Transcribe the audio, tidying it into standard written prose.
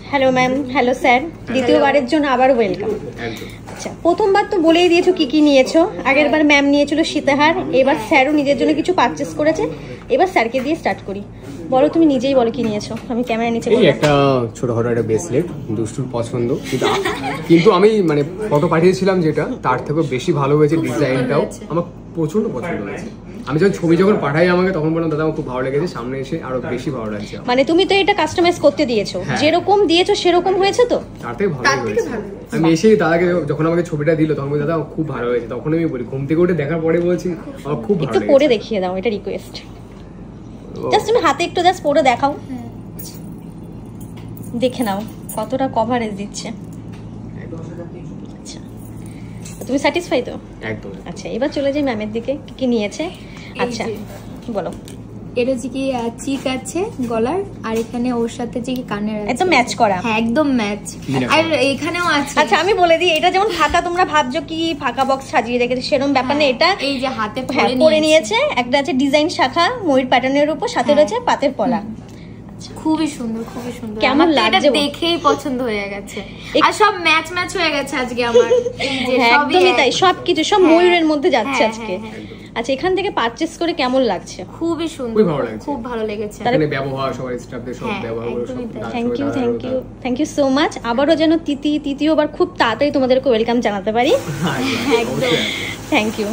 Hello ma'am, hello sir, দ্বিতীয়বারের জন্য আবার ওয়েলকাম। আচ্ছা, প্রথমবার তো বলেই দিয়েছো কি কি নিয়েছো। আগের বার ম্যাম নিয়েছিল সীতাহার, এবার স্যারও নিজের জন্য কিছু পারচেস করেছে। এবার স্যারকে দিয়ে স্টার্ট করি। বলো, তুমি নিজেই বলো কি নিয়েছো, আমি ক্যামেরা নিচে বলবো। একটা ছোটখাটো একটা ব্রেসলেট, দুষ্টুর পছন্দ, কিন্তু আমি মানে ফটো পাঠিয়েছিলাম যেটা তার থেকেও বেশি ভালো হয়েছে। ডিজাইনটাও আমার প্রচন্ড পছন্দ হয়েছে। আমি যখন পাঠাই আমাকে তখন বললাম দাদা আমার খুব ভালো লেগেছে, সামনে এসে আরো বেশি ভালো লাগছে। মানে তুমি তো এটা কাস্টমাইজ করতে দিয়েছো, যেরকম দিয়েছো সেরকম হয়েছে তো? তার থেকে ভালো হয়েছে। আমি এসেই দাদাকে যখন আমাকে ছবিটা দিল তখন বলি দাদা খুব ভালো হয়েছে। তখন আমি বলি ঘুম থেকে উঠে দেখার পরে বলছি আমার খুব ভালো একটু পরে দেখিয়ে দাও, এটা রিকোয়েস্ট। জাস্ট তুমি হাতে একটু জাস্ট পরে দেখাও, দেখে নাও কতটা কভারেজ দিচ্ছে। আচ্ছা, তুমি স্যাটিসফাই তো? একদম। আচ্ছা, এবার চলে যাই ম্যামের দিকে, কি কি নিয়েছে। আচ্ছা বলো। এটা যে কি চিক আছে গলার, আর এখানে ওর সাথে যে কি কানের আছে, একদম ম্যাচ করা। হ্যাঁ একদম ম্যাচ। আর এখানেও আছে। আচ্ছা আমি বলে দিই, এটা যেমন ফাঁকা, তোমরা ভাবছো কি ফাঁকা বক্স সাজিয়ে রেখেছে, সেরকম ব্যাপার না। এটা এই যে হাতে পরে নিয়েছে। একটা আছে ডিজাইন শাখা ময়ূর প্যাটার্নের উপর, সাথে রয়েছে পাতের পলা। খুবই সুন্দর, খুবই সুন্দর। কেমন লাগছে? এটা দেখেই পছন্দ হয়ে গেছে। আর সব ম্যাচ ম্যাচ হয়ে গেছে আজকে আমার। এই যে একদমই তাই, সবকিছু সব ময়ূরের মধ্যে যাচ্ছে আজকে। আচ্ছা, এখান থেকে পারচেজ করে কেমন লাগছে? খুবই সুন্দর, খুব ভালো লেগেছে। তাহলে ব্যবহার সবার স্টাফদের সব ব্যবহার করে সব। Thank you so much. আবারও যেন তৃতীয়বার খুব তাড়াতাড়ি তোমাদেরকে ওয়েলকাম জানাতে পারি। একদম, থ্যাংক ইউ।